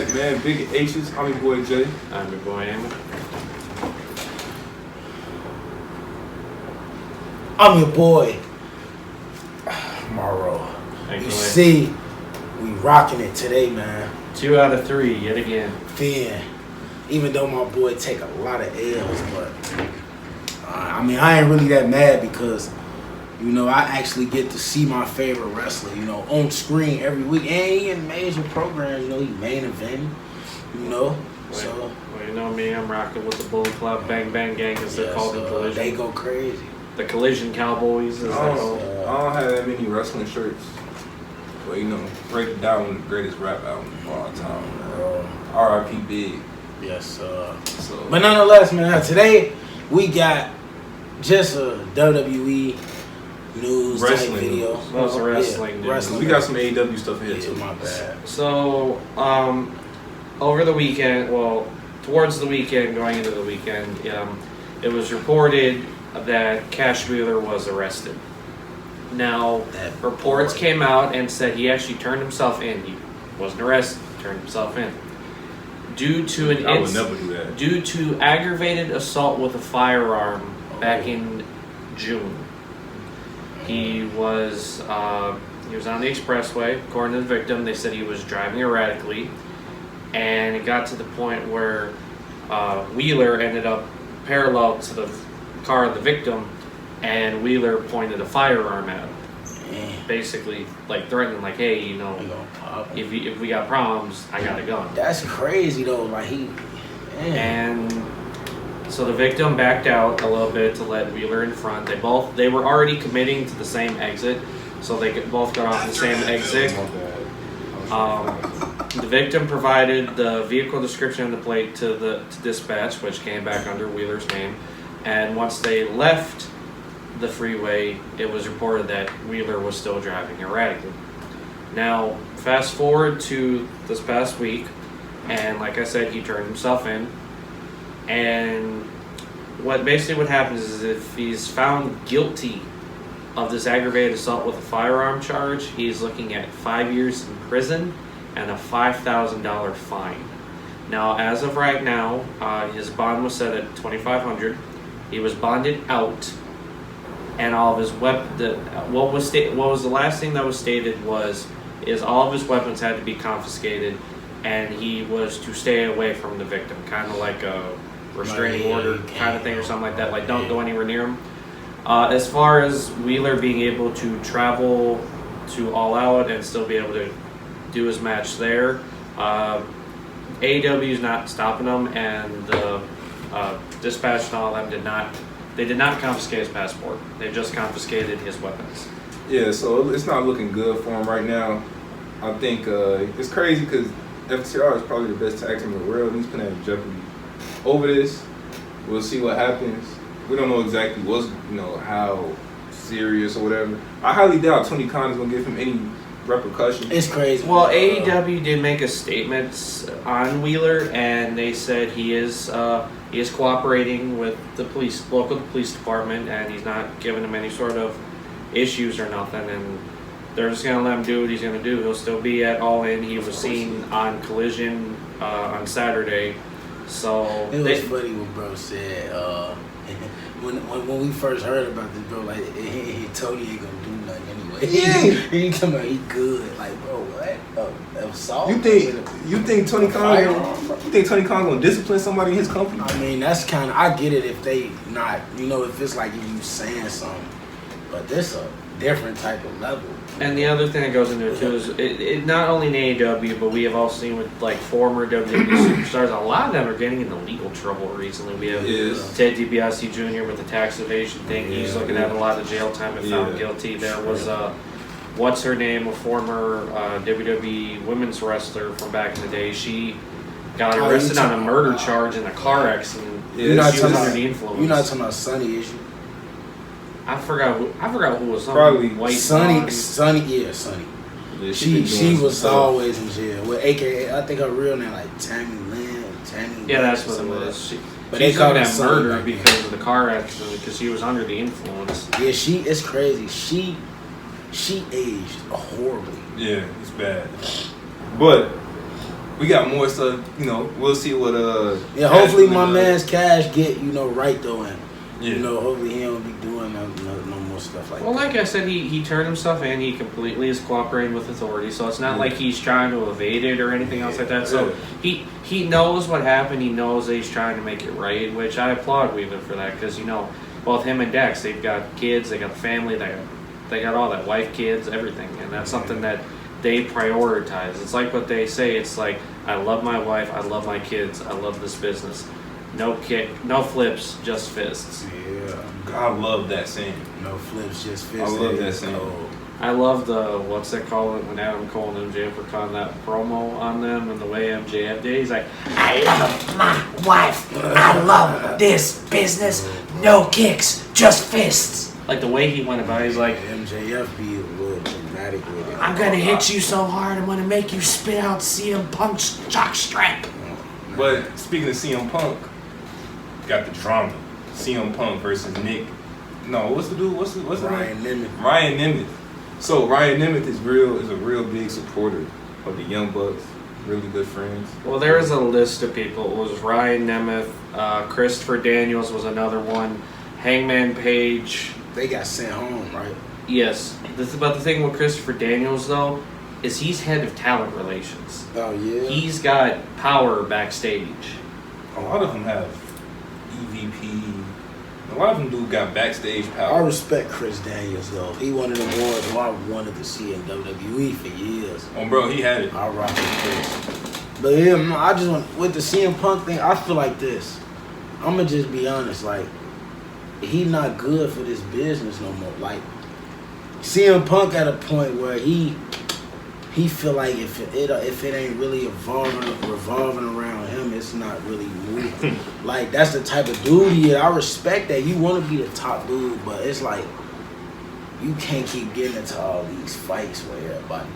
Alright, man. Big H's. I'm your boy Jay. I'm your boy Amy. I'm your boy Morrow. You see, we rocking it today, man. 2 out of 3 yet again. Finn. Even though my boy take a lot of L's, but I mean, I ain't really that mad because, you know, I actually get to see my favorite wrestler, you know, on screen every week. And he in major programs, you know, he main event, you know. Well, you know me, I'm rocking with the Bullet Club Bang Bang Gang, as they're called in Collision. They go crazy. The Collision Cowboys, as they're called. I don't have that many wrestling shirts. But, you know, break it down, the greatest rap album of all time. R.I.P. Big. Yes, so. But nonetheless, man, today we got just a WWE news wrestling type video. That was wrestling news. Wrestling. We got some AEW stuff here too. My bad. So, over the weekend, towards the weekend, going into the weekend, it was reported that Cash Wheeler was arrested. Now, reports came out and said he actually turned himself in. He wasn't arrested, he turned himself in. Due to aggravated assault with a firearm back in June. He was on the expressway. According to the victim, they said he was driving erratically, and it got to the point where Wheeler ended up parallel to the car of the victim, and Wheeler pointed a firearm at him. Basically, like threatening, like, hey, you know, if we got problems, I got a gun. That's crazy though. Like and so the victim backed out a little bit to let Wheeler in front. They were already committing to the same exit, so they both got off the same exit. The victim provided the vehicle description and the plate to dispatch, which came back under Wheeler's name. And once they left the freeway, it was reported that Wheeler was still driving erratically. Now, fast forward to this past week, and like I said, he turned himself in. And what happens is if he's found guilty of this aggravated assault with a firearm charge, he's looking at 5 years in prison and a $5,000 fine. Now, as of right now, his bond was set at $2,500. He was bonded out. And all of his what was the last thing that was stated is all of his weapons had to be confiscated, and he was to stay away from the victim, kind of like a restraining order kind of thing or something like that. Like, don't go anywhere near him. As far as Wheeler being able to travel to All Out and still be able to do his match there, AEW is not stopping him, and the dispatch and all of them They did not confiscate his passport. They just confiscated his weapons. Yeah, so it's not looking good for him right now. I think it's crazy because FTR is probably the best tag team in the world. He's putting at jeopardy over this. We'll see what happens. We don't know exactly how serious or whatever. I highly doubt Tony Khan is going to give him any repercussions. It's crazy. Well, AEW did make a statement on Wheeler, and they said he is cooperating with the local police department, and he's not giving them any sort of issues or nothing, and they're just going to let him do what he's going to do. He'll still be at All In. He was seen on Collision on Saturday. So it was funny when bro said when we first heard about this, bro, like he told he ain't gonna do nothing anyway. Yeah. He talking about he good, like, bro, what? Assault? You think Tony Khan gonna discipline somebody in his company? I mean, that's kind of, I get it if they not, if it's like if you saying something, but this a different type of level. And the other thing that goes into it too is it not only in AEW, but we have all seen with like former WWE superstars, a lot of them are getting into legal trouble recently. We have Ted DiBiase Jr. with the tax evasion thing. He's looking at a lot of jail time and found guilty. There was what's her name, a former WWE women's wrestler from back in the day. She got arrested on a murder charge in a car accident. You're not she was under the influence. You're not talking about Sunny, is you? I forgot who was. Probably white. Sunny. Yeah, she was always in jail. Well, AKA, I think her real name like Tammy Lynn. Yeah, that's what it was. But she's they called that her murder Sunny because of the car accident, because she was under the influence. Yeah, it's crazy. She aged horribly. Yeah, it's bad. But we got more stuff. You know, we'll see what Yeah, hopefully my man's Cash get right though, and yeah. Hopefully he don't be doing no more stuff like that. Well, like I said, he turned himself in. He completely is cooperating with authorities, so it's not like he's trying to evade it or anything else like that. So he knows what happened. He knows that he's trying to make it right, which I applaud Wheeler for that because both him and Dex, they've got kids, they got family, they got all that, wife, kids, everything, and that's something that they prioritize. It's like what they say. It's like, I love my wife, I love my kids, I love this business. No flips, just fists. Yeah. I love that saying. No flips, just fists. I love that saying. I love the, what's they call it, when Adam Cole and MJF were calling that promo on them and the way MJF did. He's like, I love my wife. I love this business. No kicks, just fists. like the way he went about it, he's like, MJF be a little dramatic with it. I'm gonna hit you so hard, I'm gonna make you spit out CM Punk's jockstrap. But speaking of CM Punk, got the drama. CM Punk versus Nick. No, what's the dude? What's the Ryan name? Nemeth. Ryan Nemeth. So Ryan Nemeth is a real big supporter of the Young Bucks. Really good friends. well, there is a list of people. It was Ryan Nemeth, Christopher Daniels was another one, Hangman Page. They got sent home, right? Yes. But the thing with Christopher Daniels, though, is he's head of talent relations. Oh, yeah? He's got power backstage. A lot of them have EVP. A lot of them do got backstage I power. respect Chris Daniels, though. He one of the ones who I wanted to see in WWE for years. Oh, bro, he had it. I rock with Chris. But yeah, I just want, with the CM Punk thing, I feel like this. I'm going to just be honest. Like, he not good for this business no more. Like, CM Punk at a point where he feel like if it ain't really revolving around him, it's not really moving. Like, that's the type of dude he is. I respect that. You want to be the top dude, but it's like you can't keep getting into all these fights with everybody.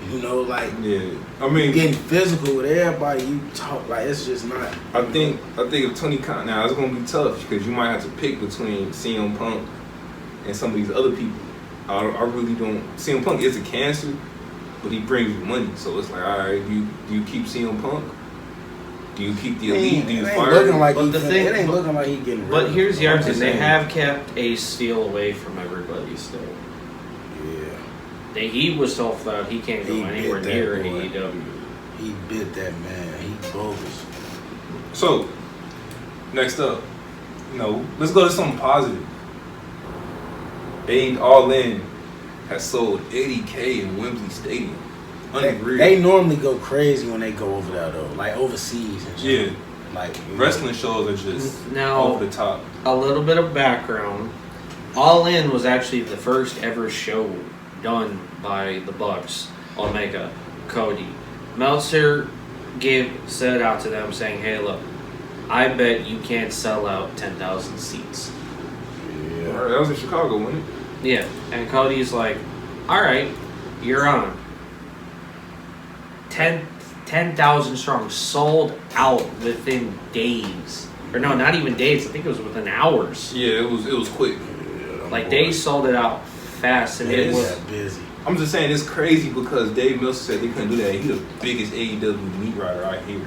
You know, like, Yeah, I mean, getting physical with everybody. You talk like it's just not. I think if Tony Khan, now it's gonna be tough because you might have to pick between CM Punk and some of these other people. I really don't. CM Punk is a cancer, but he brings you money, so it's like, all right, do you keep CM Punk? Do you keep the elite? Do you fire him? It ain't looking like he getting rid But of here's him. the I'm argument. just They saying. have kept Ace Steel away from everybody still. Yeah, He was so flat he can't go He anywhere bit that near boy. AEW. he bit that man. He bogus. So, next up, let's go to something positive. All In has sold 80K in Wembley Stadium. Unreal. They normally go crazy when they go over there though, like overseas and shit. Yeah. Like Wrestling shows are just Now, over the top. a little bit of background. All In was actually the first ever show done by the Bucks, Omega, Cody. Meltzer said out to them saying, hey, look, I bet you can't sell out 10,000 seats. Yeah. All right, that was in Chicago, wasn't it? Yeah, and Cody's like, all right, you're on. 10,000 strong, sold out within days. Or no, not even days. I think it was within hours. Yeah, it was quick. Like, they sold it out fast, and it was... busy. I'm just saying it's crazy because Dave Meltzer said they couldn't do that. He's the biggest AEW meat rider out here.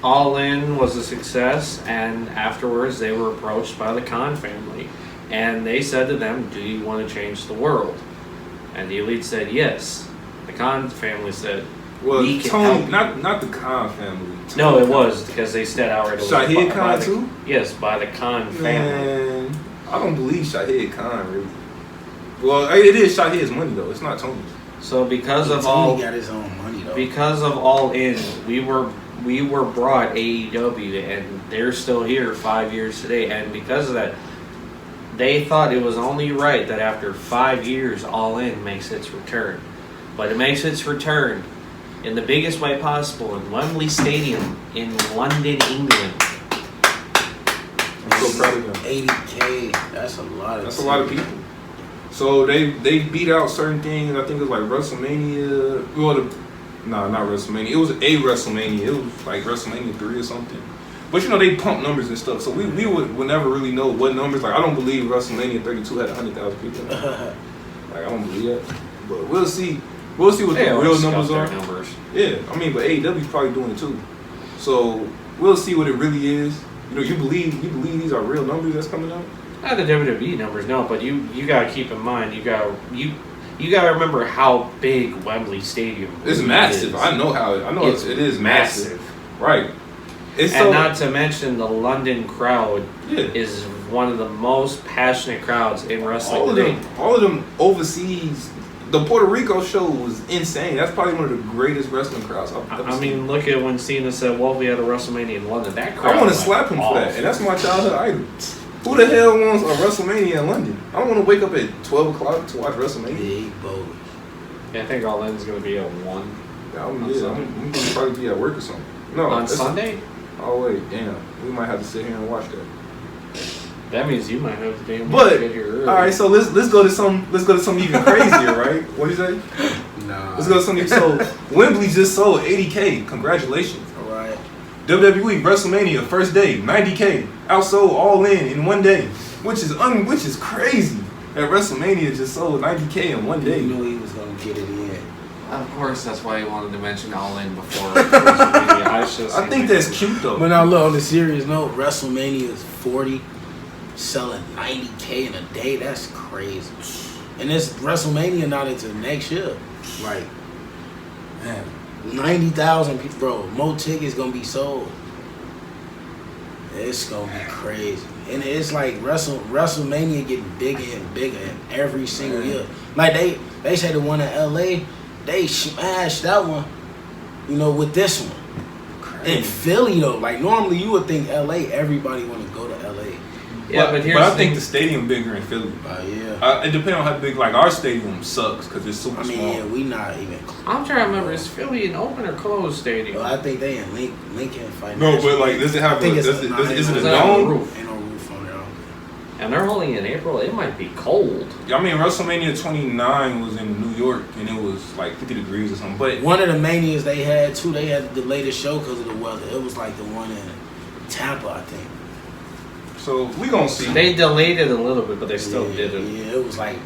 All In was a success, and afterwards they were approached by the Khan family. And they said to them, do you want to change the world? And the Elite said yes. The Khan family said, Well, we can Tony, help you. not the Khan family. No, it was, because they said outright it was Shahid by Khan the- too? Yes, by the Khan family. Man, I don't believe Shahid Khan really. Well, it is Shahid's money though. It's not Tony's. So because of Tony got his own money though. because of All In, we were brought AEW, and they're still here 5 years today. And because of that, they thought it was only right that after 5 years, All In makes its return. But it makes its return in the biggest way possible in Wembley Stadium in London, England. I'm so proud of them. 80K. That's a lot of. That's a lot of people. So they beat out certain things. I think it was like WrestleMania. Well, not WrestleMania. It was a WrestleMania. It was like WrestleMania 3 or something. But they pump numbers and stuff. So we would never really know what numbers. Like I don't believe WrestleMania 32 had 100,000 people. Like I don't believe that. But we'll see. We'll see what They the always real scuff numbers their are. numbers. Yeah, I mean, but AEW probably doing it too. So we'll see what it really is. You know, you believe these are real numbers that's coming out? Not the WWE numbers, no, but you gotta keep in mind, you gotta remember how big Wembley Stadium It's really massive. is. I know it is massive. Right. It's And so, not to mention the London crowd yeah. is one of the most passionate crowds in wrestling today. All of them overseas. The Puerto Rico show was insane. That's probably one of the greatest wrestling crowds I've ever I seen. mean, look at when Cena said, well, we had a WrestleMania in London. That crowd I want to went slap him for that, off. and that's my childhood idol. Who the hell wants a WrestleMania in London? I don't want to wake up at 12 o'clock to watch WrestleMania. Big bold. Yeah, I think All In's going to be at 1. I'm going to probably be at work or something. No, On it's- Sunday? Oh wait, damn. We might have to sit here and watch that. That means you might have to damn But get here early. all right, so let's go to something even crazier, right? What do you say? Nah. Let's go to something. So Wembley just sold 80K. Congratulations. All right. WWE WrestleMania first day 90K outsold All In one day, which is crazy. That WrestleMania just sold 90K in one day. You knew he was gonna get it in. Of course, that's why he wanted to mention All In before WrestleMania. I think that's cute though. But now look, on a serious note, WrestleMania is 40, selling 90K in a day. That's crazy. And this WrestleMania not until next year. Like, man, 90,000 people, bro. More tickets gonna be sold. It's gonna be crazy. And it's like WrestleMania getting bigger and bigger every single year. Like they say the one in LA, they smashed that one, you know, with this one. In Philly though, like normally you would think LA, everybody wanna go to LA. Yeah, but here's I the think thing. the stadium bigger in Philly. Yeah. It depends on how big. Like our stadium sucks because it's super I mean, small. yeah, we not even close. I'm trying to remember, is Philly an open or closed stadium? Well, I think they in Lincoln Financial. No, but like, does it have? I think Is it's it not- a Does it have a dome? roof? Ain't no roof on there. And they're only in April. It might be cold. I mean, WrestleMania 29 was in New York and it was like 50 degrees or something. But One of the manias they had too, they had to delay the show because of the weather. It was like the one in Tampa, I think. so we gonna see. They delayed it a little bit, but they still yeah, did it. Yeah, it was like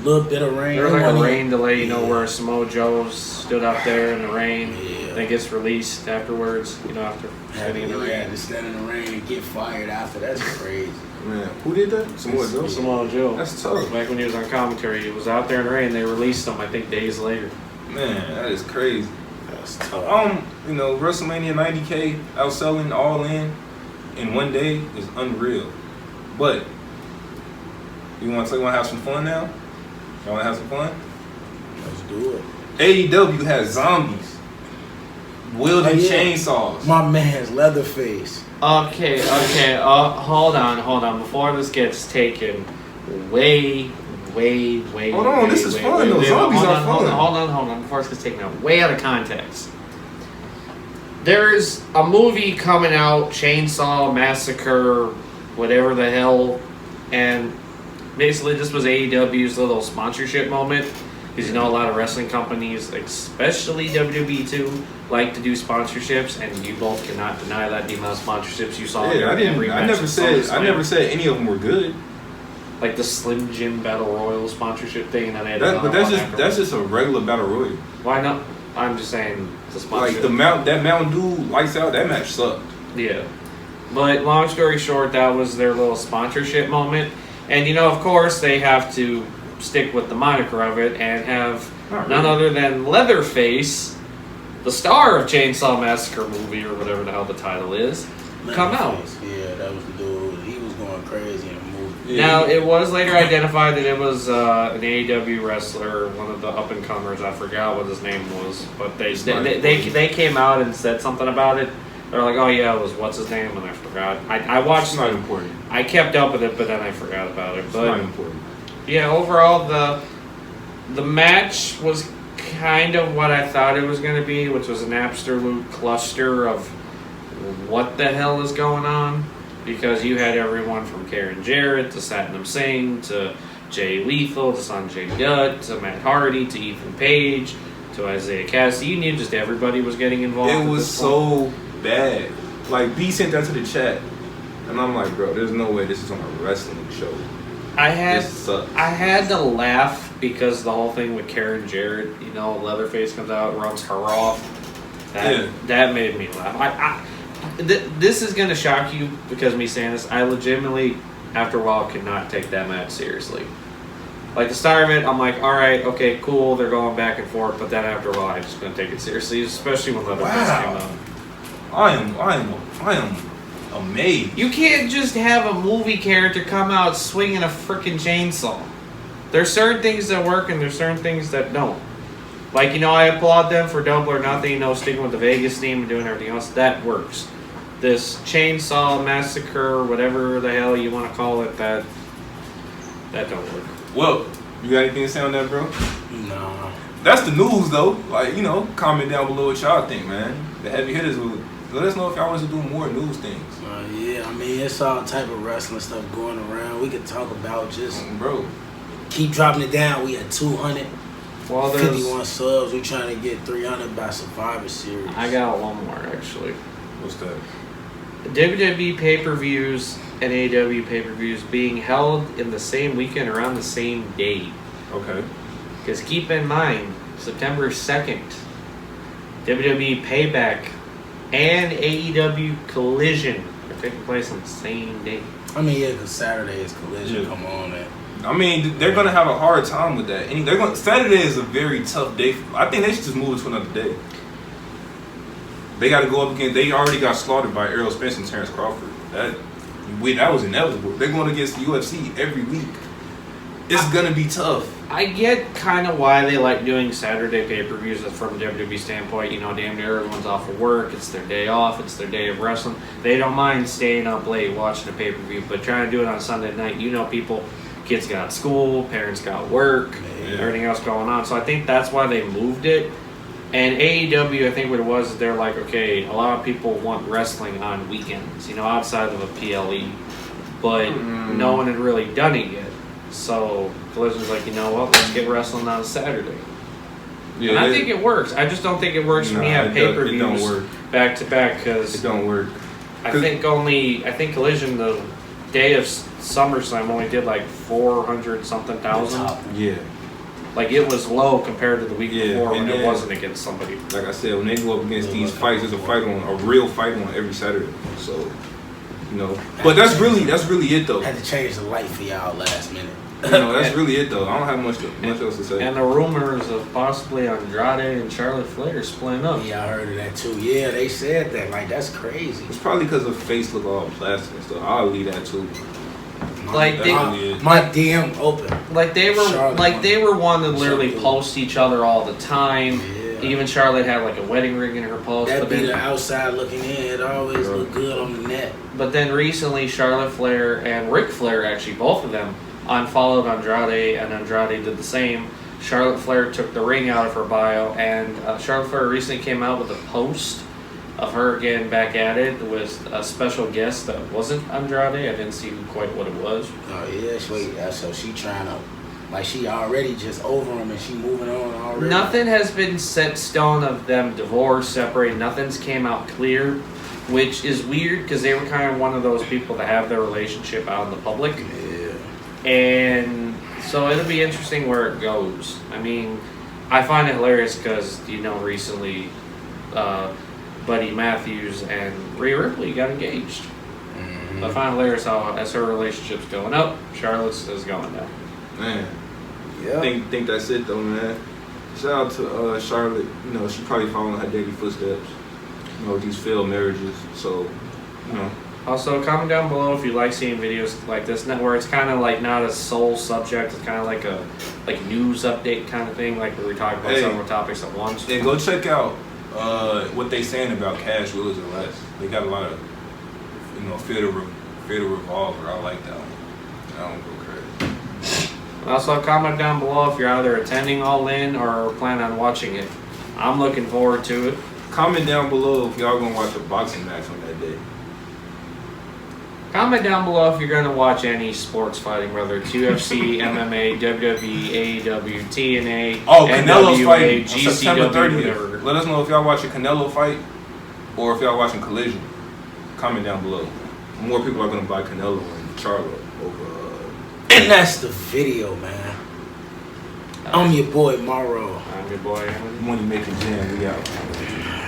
little bit of rain. There was like It a wasn't rain delay, you know, yeah. where Samoa Joe stood out there in the rain. Yeah. Then gets released afterwards, you know, after sitting in the Yeah, rain. to stand in the rain and get fired after. That's crazy. Man, who did that? Samoa Joe. Samoa Joe. That's tough. Back when he was on commentary, he was out there in the rain. They released him, I think, days later. Man, that is crazy. That's tough. You know, WrestleMania 90K outselling All in one day is unreal. But you want to have some fun now? Y'all want to have some fun? Let's do it. AEW has zombies wielding Oh, yeah. chainsaws. My man's Leatherface. Okay. Hold on. Before this gets taken way. Hold on, this is fun, though. Zombies are fun. Hold on. Before this gets taken way out of context. There's a movie coming out, Chainsaw Massacre, whatever the hell, and basically this was AEW's little sponsorship moment. Because you know a lot of wrestling companies, especially WWE too, like to do sponsorships, and you both cannot deny that the amount of sponsorships you saw. Yeah, every I match never of said SummerSlam. any of them were good. Like the Slim Jim Battle Royal sponsorship thing, and then they had another But that's one just afterwards. a regular battle royal. Why not? I'm just saying the sponsorship. Like that Mountain Dew lights out. That match sucked. Yeah. But long story short, that was their little sponsorship moment. And you know, of course, they have to stick with the moniker of it and have Not none really. other than Leatherface, the star of Chainsaw Massacre movie or whatever the hell the title is, come out. Leatherface. Yeah, that was the dude. He was going crazy in the movie. Yeah. Now, it was later identified that it was an AEW wrestler, one of the up-and-comers. I forgot what his name was. But they came out and said something about it. They're like, oh yeah, it was what's his name? And I forgot. I watched It's not important. I kept up with it, but then I forgot about it. It's not But important. yeah, overall, the match was kind of what I thought it was going to be, which was an absolute cluster of what the hell is going on. Because you had everyone from Karen Jarrett to Satnam Singh to Jay Lethal to Sanjay Dutt to Matt Hardy to Ethan Page to Isaiah Cassidy. You knew just everybody was getting involved. It at was this point. so bad. Like B sent that to the chat, and I'm like, bro, there's no way this is on a wrestling show. This sucks. I had to laugh because the whole thing with Karen Jarrett, Leatherface comes out, runs her off. That made me laugh. This is gonna shock you because of me saying this. I legitimately, after a while, could not take that match seriously. Like the start of it, I'm like, all right, okay, cool, they're going back and forth. But then after a while, I just couldn't take it seriously, especially when Leatherface came out. I am amazed. You can't just have a movie character come out swinging a freaking chainsaw. There's certain things that work and there's certain things that don't. Like, I applaud them for Double or Nothing, sticking with the Vegas theme and doing everything else. That works. This chainsaw massacre, whatever the hell you want to call it, that don't work. Well, you got anything to say on that, bro? No. That's the news, though. Like, comment down below what y'all think, man. The heavy hitters will let us know if y'all want us to do more news things. Yeah, I mean, it's all type of wrestling stuff going around. We could talk about just bro. Keep dropping it down. We at 251 subs. We trying to get 300 by Survivor Series. I got one more actually. What's that? WWE pay-per-views and AEW pay-per-views being held in the same weekend around the same day. Okay. Because keep in mind, September 2nd, WWE Payback and AEW Collision are taking place on the same day. I mean, yeah, because Saturday is Collision. Yeah. Come on, man. I mean, they're gonna have a hard time with that. And Saturday is a very tough day. I think they should just move it to another day. They got to go up again. They already got slaughtered by Errol Spence and Terrence Crawford. That was inevitable. They're going against the UFC every week. It's gonna be tough. I get kind of why they like doing Saturday pay-per-views from a WWE standpoint. Damn near everyone's off of work. It's their day off. It's their day of wrestling. They don't mind staying up late watching a pay-per-view, but trying to do it on Sunday night, people, kids got school, parents got work, everything else going on. So I think that's why they moved it. And AEW, I think what it was is they're like, okay, a lot of people want wrestling on weekends, outside of a PLE, but no one had really done it yet. So Collision's like, let's get wrestling on a Saturday. Yeah, and I think it works. I just don't think it works when you have pay-per-views back to back because it don't work. I think Collision the day of SummerSlam only did like 400 something thousand. Yeah. Like it was low compared to the week before when it wasn't against somebody. Like I said, when they go up against these fights, there's a real fight on every Saturday. So, but that's really it though. Had to change the light for y'all last minute. That's really it though. I don't have much else to say. And the rumors of possibly Andrade and Charlotte Flair splitting up. Yeah, I heard of that too. Yeah, they said that. Like that's crazy. It's probably because her face look all plastic and stuff. I'll leave that too. Like my DM open. Like they were one to literally post each other all the time. Yeah. Even Charlotte had like a wedding ring in her post. That'd be the outside looking in. It always look good on the net. But then recently, Charlotte Flair and Ric Flair, actually both of them, unfollowed Andrade, and Andrade did the same. Charlotte Flair took the ring out of her bio, and Charlotte Flair recently came out with a post of her getting back at it with a special guest that wasn't Andrade. I didn't see quite what it was. Oh yeah, so she trying to, like she already just over him and she moving on already. Nothing has been set stone of them divorced, separated. Nothing's came out clear, which is weird because they were kind of one of those people that have their relationship out in the public. Yeah. And so it'll be interesting where it goes. I mean, I find it hilarious because recently. Buddy Matthews and Rhea Ripley got engaged. Mm-hmm. I find it hilarious how, as her relationship's going up, Charlotte's is going down. Man, yeah. I think that's it though, man. Shout out to Charlotte. She probably following her daddy footsteps. These failed marriages. So, Also, comment down below if you like seeing videos like this, where it's kind of like not a sole subject. It's kind of like a news update kind of thing, like where we talk about several topics at once. Yeah, go check out what they saying about Cash Wheelers and Less. They got a lot of, Fear the Revolver. I like that one. I don't go crazy. Also, comment down below if you're either attending All In or plan on watching it. I'm looking forward to it. Comment down below if y'all gonna watch a boxing match on that day. Comment down below if you're going to watch any sports fighting, whether it's UFC, MMA, WWE, AEW, TNA, Canelo's fighting GCW, September 30th. whatever. Let us know if y'all watching Canelo fight or if y'all watching Collision. Comment down below. More people are going to buy Canelo and Charlo over And that's the video, man. I'm your boy, Morrow. I'm your boy, Emily. Money making jam, we out.